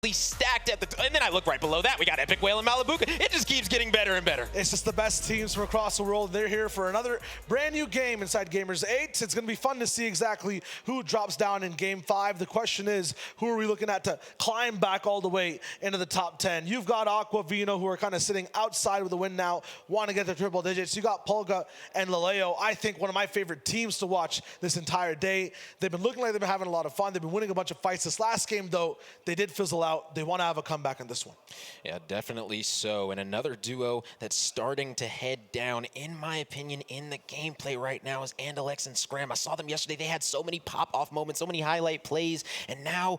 stacked at the and then I look right below that, we got Epic Whale and Malibuca. It just keeps getting better and better. It's just the best teams from across the world. They're here for another brand new game inside Gamers8. It's going to be fun to see exactly who drops down in Game 5. The question is, who are we looking at to climb back all the way into the top 10? You've got Aqua, Vino, who are kind of sitting outside with the win now, want to get to triple digits. You got Polga and Laleo. I think one of my favorite teams to watch this entire day. They've been looking like they've been having a lot of fun. They've been winning a bunch of fights. This last game, though, they did fizzle out. They want to have a comeback in this one. Yeah, definitely so. And another duo that's starting to head down, in my opinion, in the gameplay right now is Andalex and Scram. I saw them yesterday. They had so many pop-off moments, so many highlight plays, and now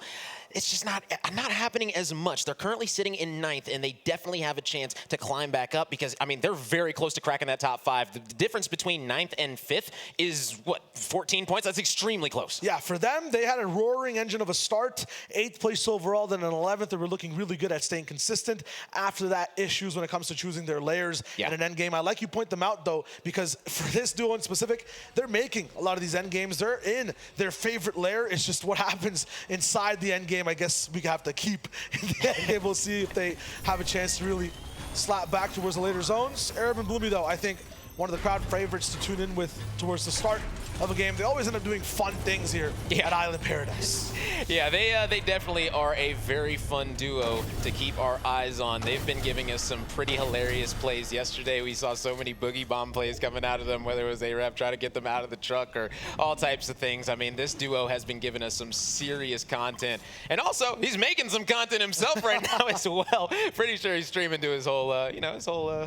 it's just not happening as much. They're currently sitting in 9th, and they definitely have a chance to climb back up because, I mean, they're very close to cracking that top 5. The difference between 9th and 5th is, what, 14 points? That's extremely close. Yeah, for them, they had a roaring engine of a start. 8th place overall, then in 11th. They were looking really good at staying consistent. After that, issues when it comes to choosing their layers in an end game. I like you point them out, though, because for this duo in specific, they're making a lot of these end games. They're in their favorite layer. It's just what happens inside the end game. I guess we have to keep in the end game. We'll see if they have a chance to really slap back towards the later zones. Arab and Bloomy, though, I think one of the crowd favorites to tune in with towards the start of a game. They always end up doing fun things here at Island Paradise. Yeah, they definitely are a very fun duo to keep our eyes on. They've been giving us some pretty hilarious plays. Yesterday, we saw so many boogie bomb plays coming out of them, whether it was Arab trying to get them out of the truck or all types of things. I mean, this duo has been giving us some serious content. And also, he's making some content himself right now as well. Pretty sure he's streaming to his whole,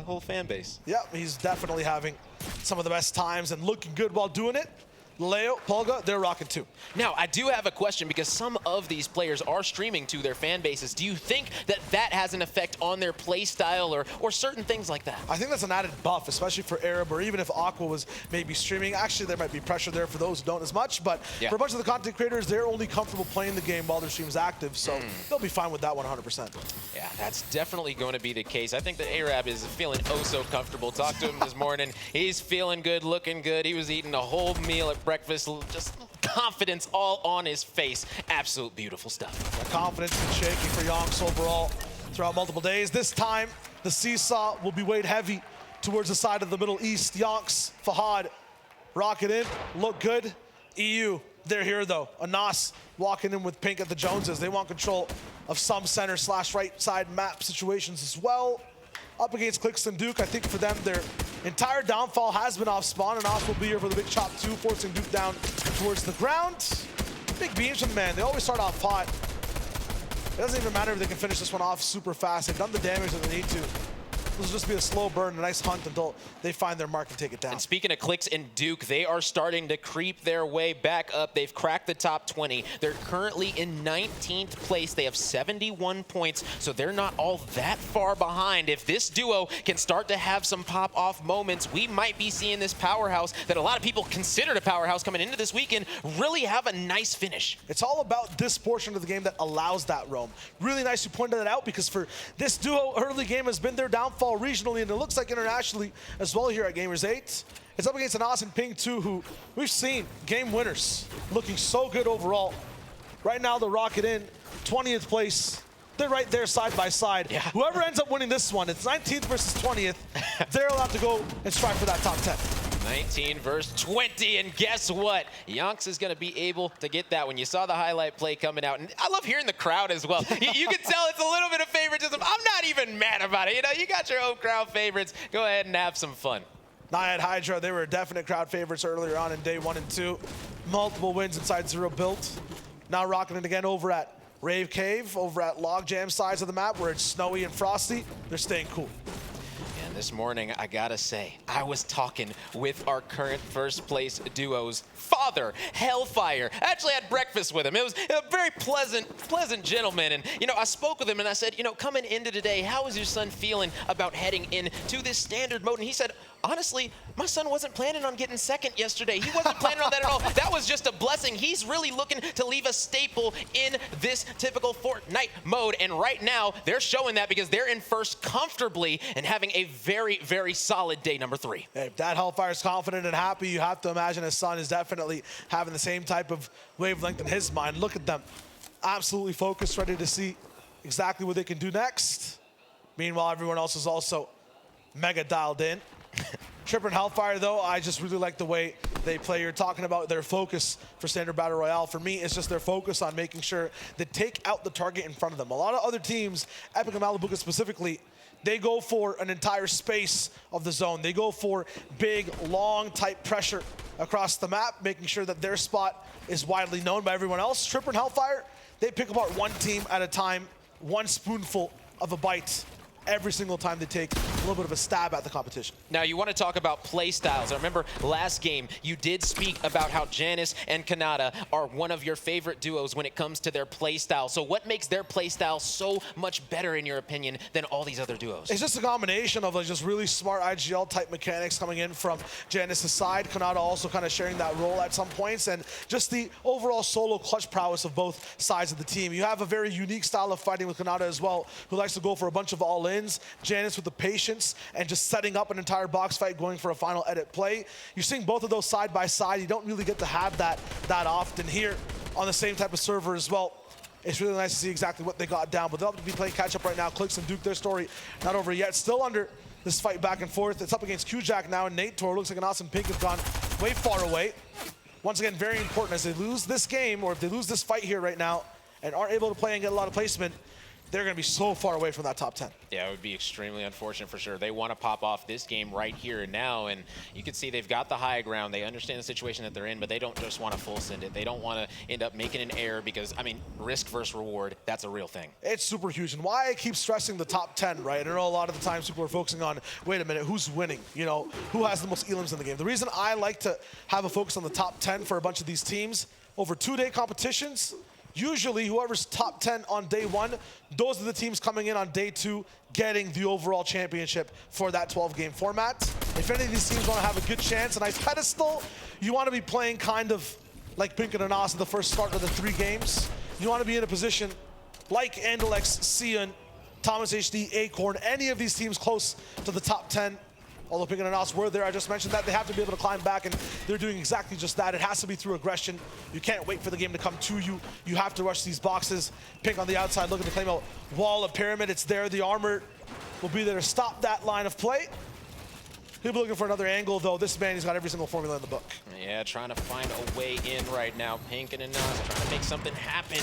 whole fan base. Yep, he's definitely having some of the best times and looking good while doing it. Leo, Polga, they're rocking too. Now, I do have a question because some of these players are streaming to their fan bases. Do you think that that has an effect on their play style or certain things like that? I think that's an added buff, especially for Arab, or even if Aqua was maybe streaming. Actually, there might be pressure there for those who don't as much, but for a bunch of the content creators, they're only comfortable playing the game while their stream's active, so they'll be fine with that 100%. Yeah, that's definitely going to be the case. I think that Arab is feeling oh so comfortable. Talked to him this morning. He's feeling good, looking good. He was eating a whole meal at breakfast, just confidence all on his face. Absolute beautiful stuff. The confidence is shaking for Yonks overall throughout multiple days. This time, the seesaw will be weighed heavy towards the side of the Middle East. Yonks, Fahad, rocket in, look good. EU, they're here though. Anas walking in with pink at the Joneses. They want control of some center / right side map situations as well. Up against Clix and Duke, I think for them, their entire downfall has been off spawn, and Os will be here for the big chop too, forcing Duke down towards the ground. Big beams from the man. They always start off hot. It doesn't even matter if they can finish this one off super fast. They've done the damage that they need to. This will just be a slow burn, a nice hunt until they find their mark and take it down. And speaking of Clix and Duke, they are starting to creep their way back up. They've cracked the top 20. They're currently in 19th place. They have 71 points, so they're not all that far behind. If this duo can start to have some pop-off moments, we might be seeing this powerhouse that a lot of people considered a powerhouse coming into this weekend really have a nice finish. It's all about this portion of the game that allows that roam. Really nice you pointed that out, because for this duo, early game has been their downfall regionally, and it looks like internationally as well here at Gamers8. It's up against Anas and Ping 2, who we've seen game winners looking so good overall. Right now, the rocket in 20th place. They're right there side by side. Yeah. Whoever ends up winning this one, it's 19th versus 20th. They're allowed to go and strive for that top 10. 19 versus 20, and guess what? Yonks is going to be able to get that one. You saw the highlight play coming out, and I love hearing the crowd as well. You can tell it's a little bit of favoritism. I'm not even mad about it. You know, you got your own crowd favorites. Go ahead and have some fun. Naiad Hydra, they were definite crowd favorites earlier on in day 1 and 2. Multiple wins inside Zero built. Now rocking it again over at Rave Cave, over at Logjam sides of the map where it's snowy and frosty. They're staying cool. This morning, I gotta say, I was talking with our current first place duo's father, Hellfire. I actually had breakfast with him. It was a very pleasant gentleman. And, you know, I spoke with him and I said, you know, coming into today, how is your son feeling about heading into this standard mode? And he said, honestly, my son wasn't planning on getting second yesterday. He wasn't planning on that at all. That was just a blessing. He's really looking to leave a staple in this typical Fortnite mode. And right now, they're showing that because they're in first comfortably and having a very, very solid day number 3. Hey, if that Hellfire's confident and happy, you have to imagine his son is definitely having the same type of wavelength in his mind. Look at them. Absolutely focused, ready to see exactly what they can do next. Meanwhile, everyone else is also mega dialed in. Tripper and Hellfire, though, I just really like the way they play. You're talking about their focus for Standard Battle Royale. For me, it's just their focus on making sure they take out the target in front of them. A lot of other teams, Epic and Malibuca specifically, they go for an entire space of the zone. They go for big, long type pressure across the map, making sure that their spot is widely known by everyone else. Tripper and Hellfire, they pick apart one team at a time, one spoonful of a bite every single time they take a little bit of a stab at the competition. Now, you want to talk about play styles. I remember last game, you did speak about how Janice and Kanata are one of your favorite duos when it comes to their play style. So what makes their play style so much better, in your opinion, than all these other duos? It's just a combination of just really smart IGL type mechanics coming in from Janice's side. Kanata also kind of sharing that role at some points, and just the overall solo clutch prowess of both sides of the team. You have a very unique style of fighting with Kanata as well, who likes to go for a bunch of all-in. Janice with the patience and just setting up an entire box fight, going for a final edit play. You're seeing both of those side by side. You don't really get to have that often here on the same type of server as well. It's really nice to see exactly what they got down, but they'll have to be playing catch up right now. Clicks and Duke, their story not over yet. Still under this fight back and forth. It's up against Q-Jack now, and Nate Tor. Looks like an awesome Pink have gone way far away. Once again, very important as they lose this game, or if they lose this fight here right now and aren't able to play and get a lot of placement, they're going to be so far away from that top 10. Yeah, it would be extremely unfortunate for sure. They want to pop off this game right here and now, and you can see they've got the high ground. They understand the situation that they're in, but they don't just want to full send it. They don't want to end up making an error because, I mean, risk versus reward, that's a real thing. It's super huge, and why I keep stressing the top 10, right? I know a lot of the times people are focusing on, wait a minute, who's winning? You know, who has the most elims in the game? The reason I like to have a focus on the top 10 for a bunch of these teams over 2-day competitions, usually whoever's top 10 on day 1, those are the teams coming in on day 2 getting the overall championship for that 12-game format. If any of these teams want to have a good chance, a nice pedestal, you want to be playing kind of like Pink and Anas in the first start of the 3 games. You want to be in a position like Andalex, Sion, Thomas HD, Acorn, any of these teams close to the top 10. Although Pink and Anas were there, I just mentioned that, they have to be able to climb back, and they're doing exactly just that. It has to be through aggression. You can't wait for the game to come to you. You have to rush these boxes. Pink on the outside looking to claim a wall, a pyramid. It's there. The armor will be there to stop that line of play. He'll be looking for another angle, though. This man, he's got every single formula in the book. Yeah, trying to find a way in right now. Pink and Anas trying to make something happen.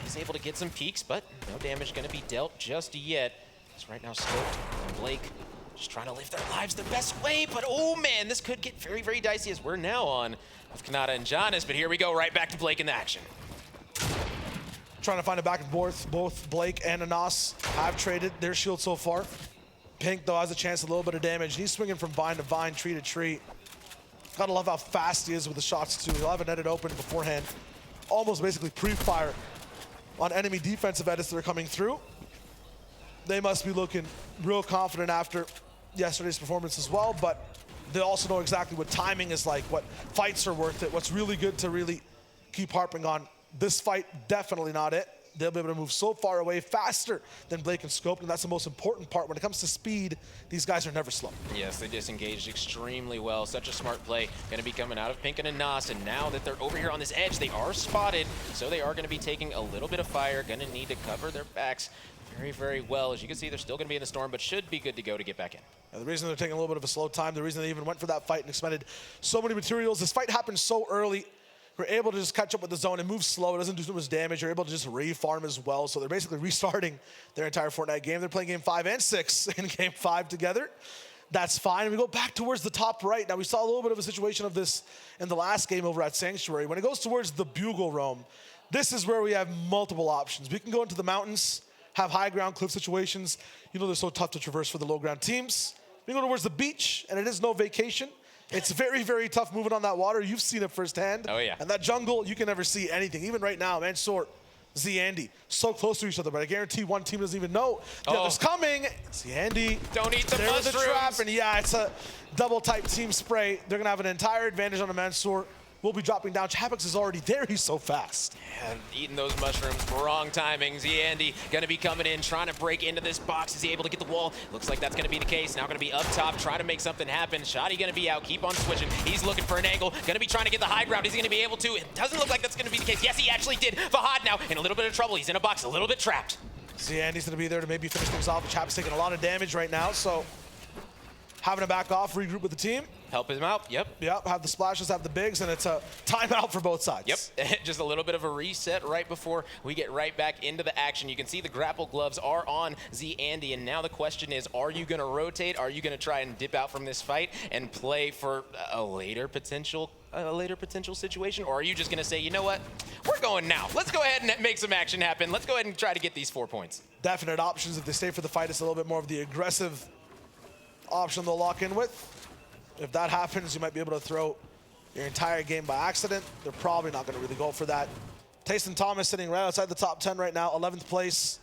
He's able to get some peeks, but no damage going to be dealt just yet. He's right now scoped, and Blake just trying to live their lives the best way, but oh man, this could get very, very dicey as we're now on with Kanata and Jonas, but here we go, right back to Blake in the action. Trying to find a back and forth. Both Blake and Anas have traded their shield so far. Pink, though, has a chance, a little bit of damage. He's swinging from vine to vine, tree to tree. Gotta love how fast he is with the shots, too. He'll have an edit open beforehand. Almost basically pre-fire on enemy defensive edits that are coming through. They must be looking real confident after yesterday's performance as well, but they also know exactly what timing is like, what fights are worth it, what's really good to really keep harping on. This fight, definitely not it. They'll be able to move so far away faster than Blake and Scope, and that's the most important part. When it comes to speed, these guys are never slow. Yes, they disengaged extremely well. Such a smart play. Going to be coming out of Pink and Anas, and now that they're over here on this edge, they are spotted, so they are going to be taking a little bit of fire. Going to need to cover their backs very, very well. As you can see, they're still going to be in the storm, but should be good to go to get back in. And the reason they're taking a little bit of a slow time, the reason they even went for that fight and expended so many materials, this fight happened so early. We're able to just catch up with the zone and move slow. It doesn't do too much damage. You're able to just re-farm as well. So they're basically restarting their entire Fortnite game. They're playing game 5 and 6 in game 5 together. That's fine. And we go back towards the top right. Now, we saw a little bit of a situation of this in the last game over at Sanctuary. When it goes towards the Bugle Roam, this is where we have multiple options. We can go into the mountains, have high ground cliff situations. You know they're so tough to traverse for the low ground teams. We can go towards the beach, and it is no vacation. It's very, very tough moving on that water. You've seen it firsthand. Oh, yeah. And that jungle, you can never see anything. Even right now, Mansoor, Zandy, so close to each other, but I guarantee one team doesn't even know the other's coming. Zandy. Don't eat the mushrooms. There's the trap, and yeah, it's a double-type team spray. They're going to have an entire advantage on the Mansoor. We'll be dropping down. Chapex is already there. He's so fast. Yeah, eating those mushrooms. Wrong timing. Zandy going to be coming in, trying to break into this box. Is he able to get the wall? Looks like that's going to be the case. Now going to be up top, trying to make something happen. Shotty going to be out. Keep on switching. He's looking for an angle. Going to be trying to get the high ground. Is he going to be able to? It doesn't look like that's going to be the case. Yes, he actually did. Fahad now in a little bit of trouble. He's in a box, a little bit trapped. Andy's gonna be there to maybe finish things off. Chap's taking a lot of damage right now, so having to back off, regroup with the team. Help him out, yep. Yep, have the splashes, have the bigs, and it's a timeout for both sides. Yep, just a little bit of a reset right before we get right back into the action. You can see the grapple gloves are on Andy, and now the question is, are you gonna rotate? Are you gonna try and dip out from this fight and play for a later potential situation? Or are you just gonna say, you know what, we're going now. Let's go ahead and make some action happen. Let's go ahead and try to get these 4 points. Definite options. If they stay for the fight, it's a little bit more of the aggressive option they'll lock in with. If that happens, you might be able to throw your entire game by accident. They're probably not going to really go for that. Tayson Thomas sitting right outside the top 10 right now, 11th place.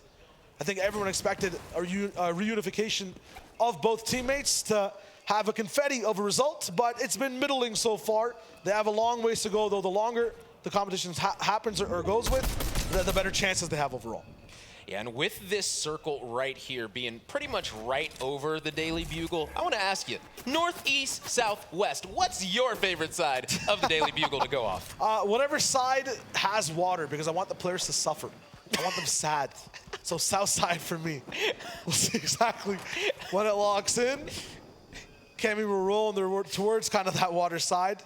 I think everyone expected a reunification of both teammates to have a confetti of a result, but it's been middling so far. They have a long ways to go, though. The longer the competition happens or goes with, the better chances they have overall. Yeah, and with this circle right here being pretty much right over the Daily Bugle, I want to ask you, northeast, southwest, what's your favorite side of the Daily Bugle to go off? Whatever side has water, because I want the players to suffer. I want them sad. So south side for me. We'll see exactly when it locks in. Cammy will roll towards kind of that water side.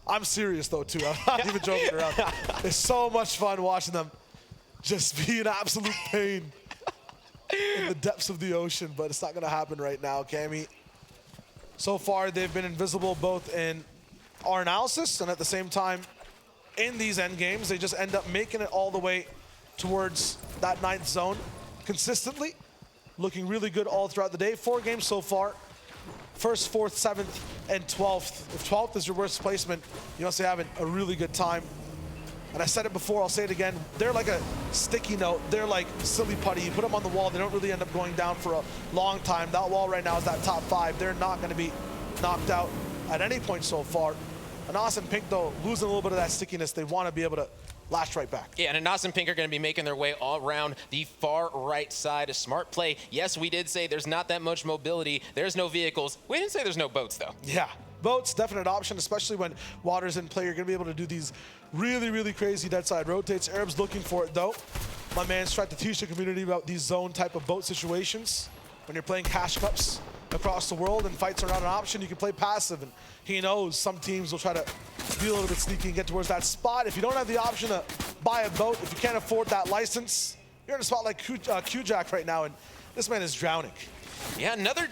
I'm serious though too. I'm not even joking around. It's so much fun watching them just be an absolute pain in the depths of the ocean, but it's not gonna happen right now, Cammy. So far, they've been invisible both in our analysis and at the same time in these end games. They just end up making it all the way towards that 9th zone consistently, looking really good all throughout the day. 4 games so far, 1st, 4th, 7th, and 12th. If 12th is your worst placement, you must be having a really good time. And I said it before, I'll say it again. They're like a sticky note. They're like silly putty. You put them on the wall, they don't really end up going down for a long time. That wall right now is that top 5. They're not going to be knocked out at any point so far. And Anas and Pink, though, losing a little bit of that stickiness, they want to be able to lash right back. Yeah, and Anas and Pink are going to be making their way all around the far right side. A smart play. Yes, we did say there's not that much mobility. There's no vehicles. We didn't say there's no boats, though. Yeah, boats, definite option, especially when water's in play. You're going to be able to do these really, really crazy dead side rotates. Arab's looking for it, though. My man's tried to teach the community about these zone type of boat situations. When you're playing cash cups across the world and fights are not an option, you can play passive. And he knows some teams will try to be a little bit sneaky and get towards that spot. If you don't have the option to buy a boat, if you can't afford that license, you're in a spot like Q-Jack right now, and this man is drowning. Yeah, another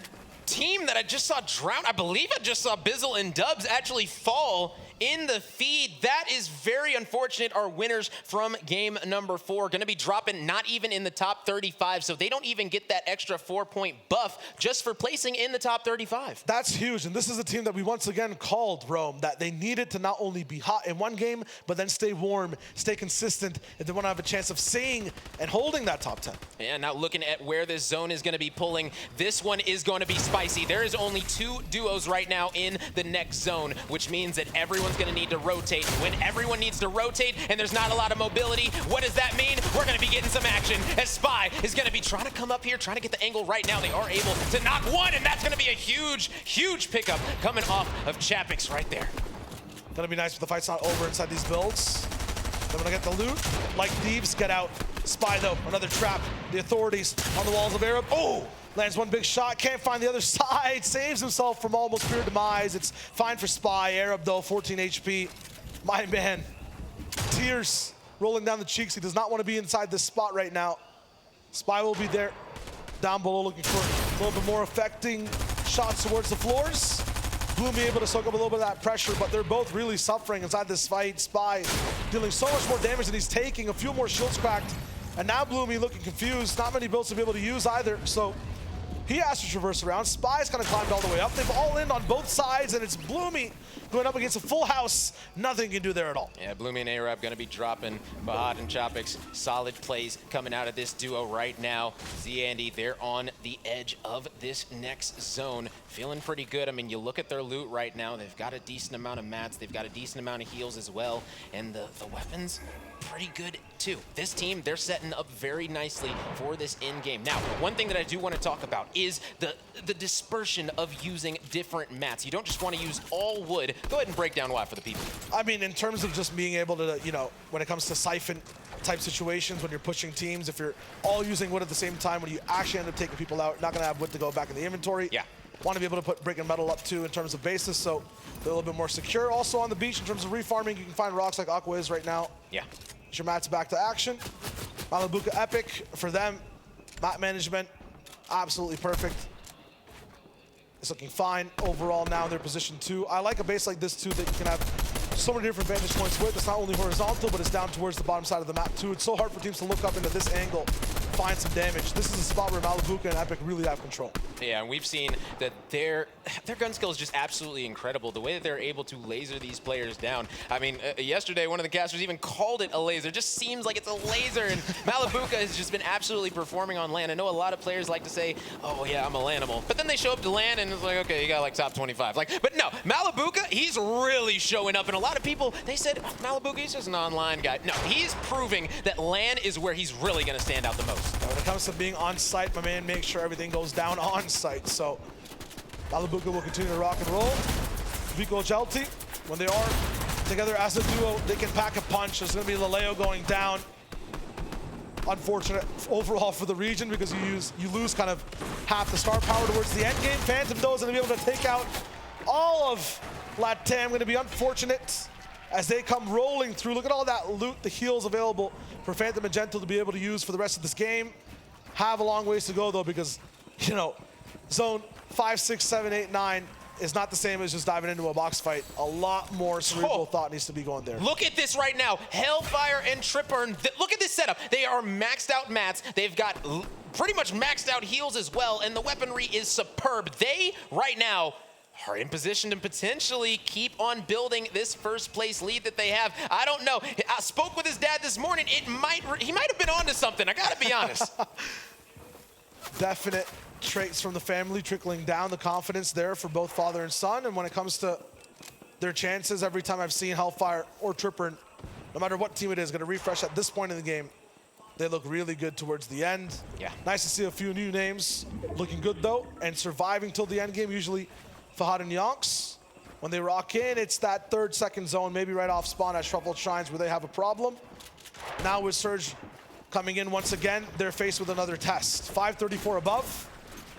team that I just saw drown. I believe I just saw Bizzle and Dubs actually fall in the feed. That is very unfortunate. Our winners from game number 4 going to be dropping not even in the top 35, so they don't even get that extra 4-point buff just for placing in the top 35. That's huge, and this is a team that we once again called, Rome, that they needed to not only be hot in one game, but then stay warm, stay consistent, if they want to have a chance of staying and holding that top 10. And now looking at where this zone is going to be pulling, this one is going to be spicy. There is only 2 duos right now in the next zone, which means that everyone's going to need to rotate. When everyone needs to rotate and there's not a lot of mobility, what does that mean? We're going to be getting some action as Spy is going to be trying to come up here, trying to get the angle right now. They are able to knock one, and that's going to be a huge, huge pickup coming off of Chapix right there. Gonna be nice if the fight's not over inside these builds. They're gonna get the loot. Like thieves, get out. Spy, though, another trap. The authorities on the walls of Arab. Oh! Lands one big shot, can't find the other side, saves himself from almost pure demise. It's fine for Spy. Arab, though, 14 HP. My man, tears rolling down the cheeks. He does not want to be inside this spot right now. Spy will be there, down below, looking for a little bit more affecting shots towards the floors. Bloomy able to soak up a little bit of that pressure, but they're both really suffering inside this fight. Spy dealing so much more damage than he's taking, a few more shields cracked, and now Bloomy looking confused. Not many builds to be able to use either, so he has to traverse around. Spy's kind of climbed all the way up. They've all in on both sides, and it's Bloomy going up against a full house. Nothing can do there at all. Yeah, Bloomy and Arab going to be dropping. Bahad and Chapix, solid plays coming out of this duo right now. Andy, they're on the edge of this next zone. Feeling pretty good. I mean, you look at their loot right now. They've got a decent amount of mats. They've got a decent amount of heals as well. And the weapons, pretty good too. This team, they're setting up very nicely for this end game. Now, one thing that I do want to talk about is the dispersion of using different mats. You don't just want to use all wood. Go ahead and break down why for the people. I mean, in terms of just being able to, you know, when it comes to Siphon, type situations when you're pushing teams. If you're all using wood at the same time, when you actually end up taking people out, you're not going to have wood to go back in the inventory. Yeah. Want to be able to put brick and metal up too in terms of bases, so they're a little bit more secure. Also on the beach in terms of refarming, you can find rocks like Aqua is right now. Yeah. Your mats back to action. Malibuca Epic for them. Mat management, absolutely perfect. It's looking fine overall now in their position 2. I like a base like this too that you can have so many different vantage points with. It's not only horizontal, but it's down towards the bottom side of the map too. It's so hard for teams to look up into this angle, find some damage. This is a spot where Malibuca and Epic really have control. Yeah, and we've seen that their gun skill is just absolutely incredible. The way that they're able to laser these players down. I mean, yesterday one of the casters even called it a laser. It just seems like it's a laser, and Malibuca has just been absolutely performing on LAN. I know a lot of players like to say, oh yeah, I'm a LANimal. But then they show up to LAN and it's like, okay, you got like top 25. Like, but no, Malibuca, he's really showing up. And a lot of people, they said, oh, Malibuca, he's just an online guy. No, he's proving that LAN is where he's really gonna stand out the most. When it comes to being on site, my man makes sure everything goes down on site. So Malibuca will continue to rock and roll. Vico Gelti, when they are together as a duo, they can pack a punch. There's going to be Laleo going down. Unfortunate overall for the region because you lose kind of half the star power towards the end game. Phantom though is going to be able to take out all of Latam. Going to be unfortunate as they come rolling through. Look at all that loot, the heals available for Phantom and Gentle to be able to use for the rest of this game. Have a long ways to go though because, you know, zone 5, 6, 7, 8, 9 is not the same as just diving into a box fight. A lot more cerebral thought needs to be going there. Look at this right now. Hellfire and Tripper. Look at this setup. They are maxed out mats. They've got pretty much maxed out heals as well, and the weaponry is superb. They, right now, are in position to potentially keep on building this first place lead that they have. I don't know. I spoke with his dad this morning. He might have been onto something. I gotta be honest. Definite traits from the family trickling down, the confidence there for both father and son. And when it comes to their chances, every time I've seen Hellfire or Tripper, no matter what team it is, going to refresh at this point in the game, they look really good towards the end. Yeah. Nice to see a few new names looking good though and surviving till the end game. Usually Fahad and Yonks, when they rock in, it's that 3rd, 2nd zone, maybe right off spawn at Shuffled Shrines where they have a problem. Now with Surge coming in once again, they're faced with another test. 534 above.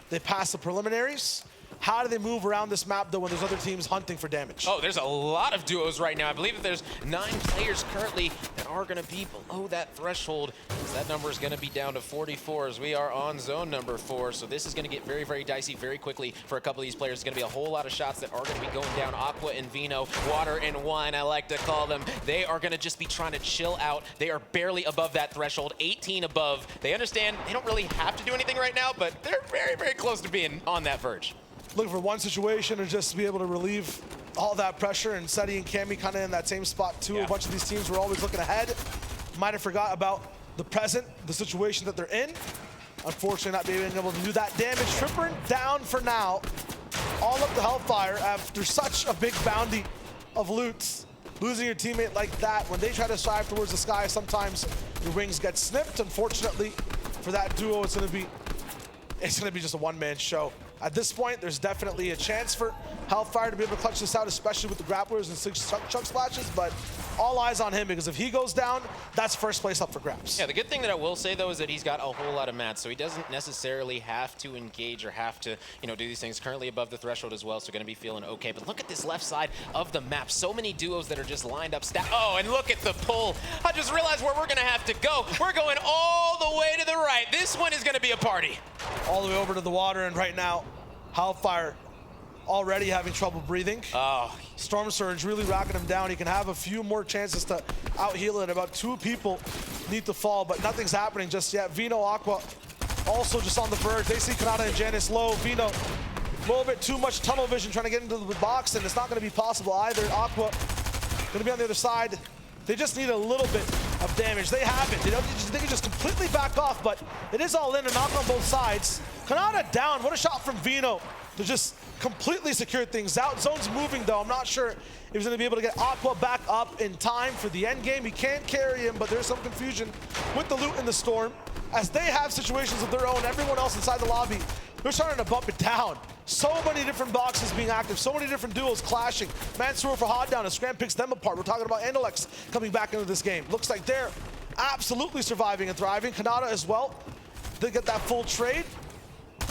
They pass the preliminaries. How do they move around this map, though, when there's other teams hunting for damage? Oh, there's a lot of duos right now. I believe that there's 9 players currently that are going to be below that threshold. That number is going to be down to 44 as we are on zone number 4. So this is going to get very, very dicey very quickly for a couple of these players. There's going to be a whole lot of shots that are going to be going down. Aqua and Vino, water and wine, I like to call them. They are going to just be trying to chill out. They are barely above that threshold, 18 above. They understand they don't really have to do anything right now, but they're very, very close to being on that verge. Looking for one situation and just to be able to relieve all that pressure, and Seti and Cammy kind of in that same spot too. Yeah. A bunch of these teams were always looking ahead. Might have forgot about the present, the situation that they're in. Unfortunately, not being able to do that damage. Tripper down for now. All up to Hellfire after such a big bounty of loot. Losing your teammate like that, when they try to strive towards the sky, sometimes your wings get snipped. Unfortunately, for that duo, it's gonna be just a one-man show. At this point, there's definitely a chance for Hellfire to be able to clutch this out, especially with the grapplers and 6 chunk splashes, but all eyes on him because if he goes down, that's first place up for grabs. Yeah, the good thing that I will say, though, is that he's got a whole lot of mats, so he doesn't necessarily have to engage or have to, you know, do these things. Currently above the threshold as well, so going to be feeling okay. But look at this left side of the map. So many duos that are just lined up. Oh, and look at the pull. I just realized where we're going to have to go. We're going all the way to the right. This one is going to be a party. All the way over to the water, and right now, Hellfire already having trouble breathing. Oh. Storm Surge really rocking him down. He can have a few more chances to out-heal it. About 2 people need to fall, but nothing's happening just yet. Vino, Aqua, also just on the verge. They see Kanata and Janice low. Vino, a little bit too much tunnel vision trying to get into the box, and it's not going to be possible either. Aqua going to be on the other side. They just need a little bit of damage. They have it. They can just completely back off, but it is all in and knock on both sides. Kanata down. What a shot from Vino to just completely secure things out. Zone's moving, though. I'm not sure if he's going to be able to get Aqua back up in time for the end game. He can't carry him, but there's some confusion with the loot in the storm. As they have situations of their own, everyone else inside the lobby, they're starting to bump it down. So many different boxes being active, so many different duels clashing. Mansoor for Hot down as Scram picks them apart. We're talking about Andolex coming back into this game. Looks like they're absolutely surviving and thriving. Kanata as well. They get that full trade.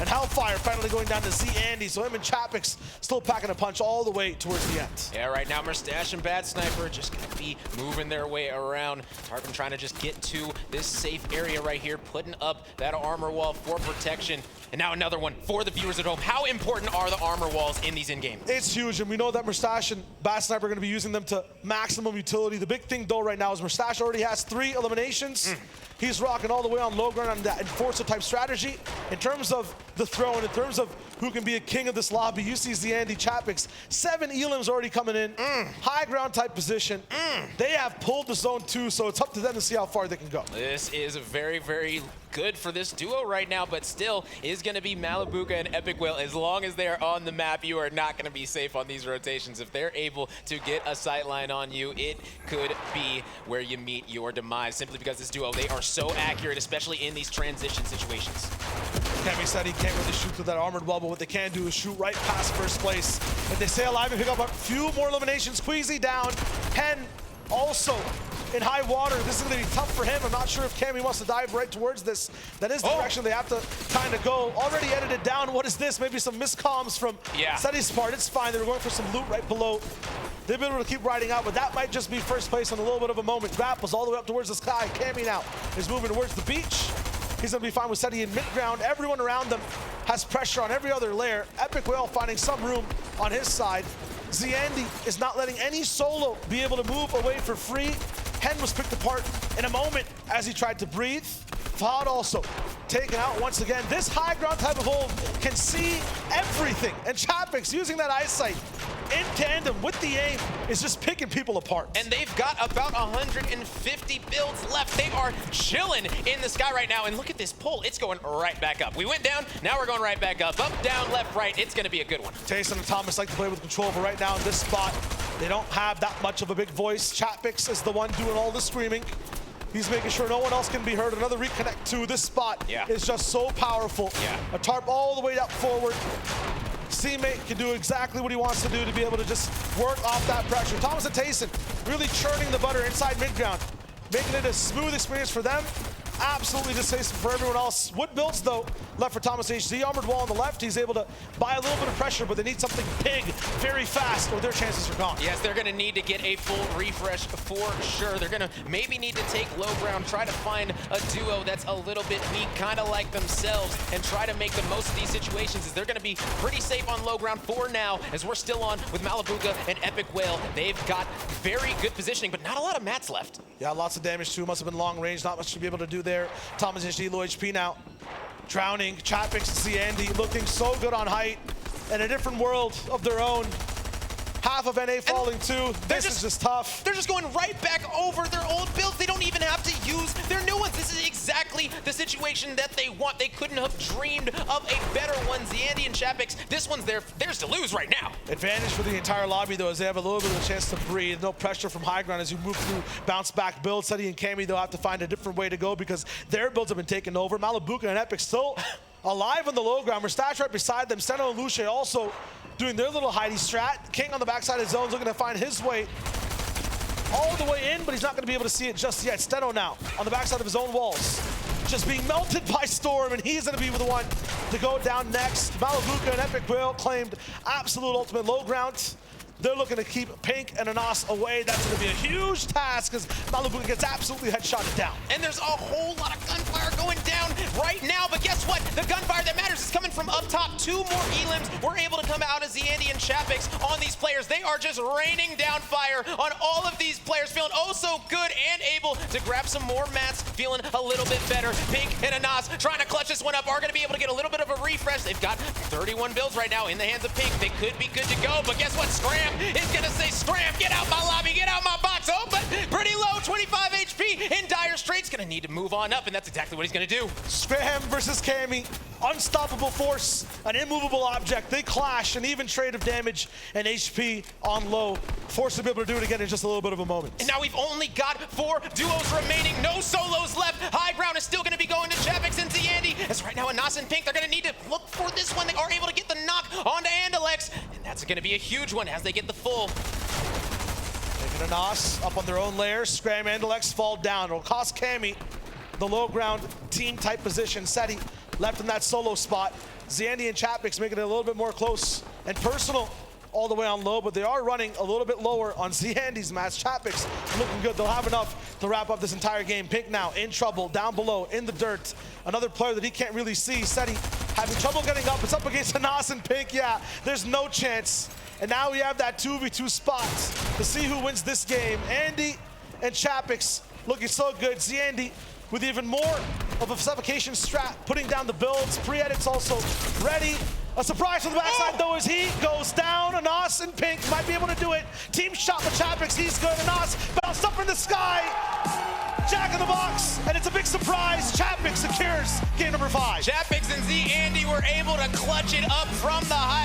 And Hellfire finally going down to Z-Andy, so him and Chapix still packing a punch all the way towards the end. Yeah, right now Mustache and Bad Sniper just gonna be moving their way around. Tarpon trying to just get to this safe area right here, putting up that armor wall for protection. And now another one for the viewers at home. How important are the armor walls in these in-game? It's huge, and we know that Mustache and Bad Sniper are going to be using them to maximum utility. The big thing, though, right now is Mustache already has 3 eliminations. He's rocking all the way on low ground on that Enforcer-type strategy. In terms of the throw and in terms of who can be a king of this lobby, you see Z-Andy, Chapix, 7 elims already coming in. High ground-type position. They have pulled the zone, too, so it's up to them to see how far they can go. This is very, very good for this duo right now, but still is going to be Malibuca and Epic Whale. As long as they are on the map, you are not going to be safe on these rotations. If they're able to get a sight line on you, it could be where you meet your demise, simply because this duo, they are so accurate, especially in these transition situations. Kemi said he can't really shoot through that armored wall, but what they can do is shoot right past first place. If they stay alive and pick up a few more eliminations, Queasy down, Hen also in high water. This is going to be tough for him. I'm not sure if Cammy wants to dive right towards this. That is the direction they have to kind of go. Already edited down. What is this? Maybe some miscomms from Seti's part. It's fine. They were going for some loot right below. They've been able to keep riding out, but that might just be first place on a little bit of a moment. Grapples all the way up towards the sky. Cammy now is moving towards the beach. He's going to be fine with Seti in mid-ground. Everyone around them has pressure on every other layer. Epic Whale finding some room on his side. Z-Andy is not letting any solo be able to move away for free. Hen was picked apart in a moment as he tried to breathe. Fahad also taken out once again. This high ground type of hold can see everything. And Chapix using that eyesight in tandem with the aim is just picking people apart. And they've got about 150 builds left. They are chilling in the sky right now. And look at this pull. It's going right back up. We went down, now we're going right back up. Up, down, left, right. It's going to be a good one. Tayson and Thomas like to play with control, but right now in this spot, they don't have that much of a big voice. Chapix is the one doing all the screaming. He's making sure no one else can be heard. Another reconnect to this spot is just so powerful. A tarp all the way up forward. Teammate can do exactly what he wants to do to be able to just work off that pressure. Thomas and Tayson really churning the butter inside mid-ground, making it a smooth experience for them. Absolutely distasteful for everyone else. Wood builds, though, left for Thomas HZ. Armored wall on the left. He's able to buy a little bit of pressure, but they need something big very fast or their chances are gone. Yes, they're going to need to get a full refresh for sure. They're going to maybe need to take low ground, try to find a duo that's a little bit weak, kind of like themselves, and try to make the most of these situations, as they're going to be pretty safe on low ground for now, as we're still on with Malibuca and Epic Whale. They've got very good positioning, but not a lot of mats left. Yeah, lots of damage too. Must have been long range. Not much to be able to do there. Thomas HD, low HP now. Drowning. Chapix, Z-Andy looking so good on height. In a different world of their own. Half of NA falling too. This is just tough. They're just going right back over their old builds. They don't even have to use their new ones. This is exactly the situation that they want. They couldn't have dreamed of a better one. Z-Andy and Chapix, this one's theirs to lose right now. Advantage for the entire lobby, though, as they have a little bit of a chance to breathe. No pressure from high ground as you move through bounce back builds. Seti and Cammy, they'll have to find a different way to go because their builds have been taken over. Malibuca and Epic still alive on the low ground. Mustache right beside them. Steno and Luce also doing their little hidey strat. King on the backside of zones looking to find his way all the way in, but he's not going to be able to see it just yet. Steno now on the backside of his own walls, just being melted by Storm, and he's going to be the one to go down next. Malibuca and Epic Whale claimed absolute ultimate low ground. They're looking to keep Pink and Anas away. That's going to be a huge task because Malibuca gets absolutely headshotted down. And there's a whole lot of gunfire going down right now, but guess what? The gunfire that matters is coming from up top. 2 more elims were able to come out as Z-Andy and Chapix on these players. They are just raining down fire on all of these players, feeling oh so good and able to grab some more mats, feeling a little bit better. Pink and Anas trying to clutch this one up, are going to be able to get a little bit of a refresh. They've got 31 builds right now in the hands of Pink. They could be good to go, but guess what? Scram is gonna say, Scram, get out my lobby, get out my box. Oh, but pretty low, 25 HP in dire straits. Gonna need to move on up, and that's exactly what he's gonna do. Scram versus Cammy, unstoppable force, an immovable object. They clash, an even trade of damage and HP on low. Forced to be able to do it again in just a little bit of a moment. And now we've only got 4 duos remaining, no solos left. High ground is still gonna be going to Chapix and Z-Andy. As right now, Anas and Pink, they're gonna need to look for this one. They are able to get the knock onto Andalex, and that's gonna be a huge one as they get the full. And Anas up on their own layer. Scram and Alex fall down. It'll cost Cammy the low ground team type position. Seti left in that solo spot. Zandy and Chapix making it a little bit more close and personal all the way on low, but they are running a little bit lower on Zandy's match. Chapix looking good. They'll have enough to wrap up this entire game. Pink now in trouble, down below, in the dirt. Another player that he can't really see. Seti having trouble getting up. It's up against Anas and Pink. Yeah, there's no chance. And now we have that 2v2 spot to see who wins this game. Andy and Chapix looking so good. Zandy with even more of a suffocation strat, putting down the builds. Pre-edits also ready. A surprise from the backside though as he goes down. Anas and Pink might be able to do it. Team shot with Chapix, he's good. Anas bounced up in the sky. Jack in the box, and it's a big surprise. Chapix secures game number 5. Chapix and Z Andy were able to clutch it up from the high.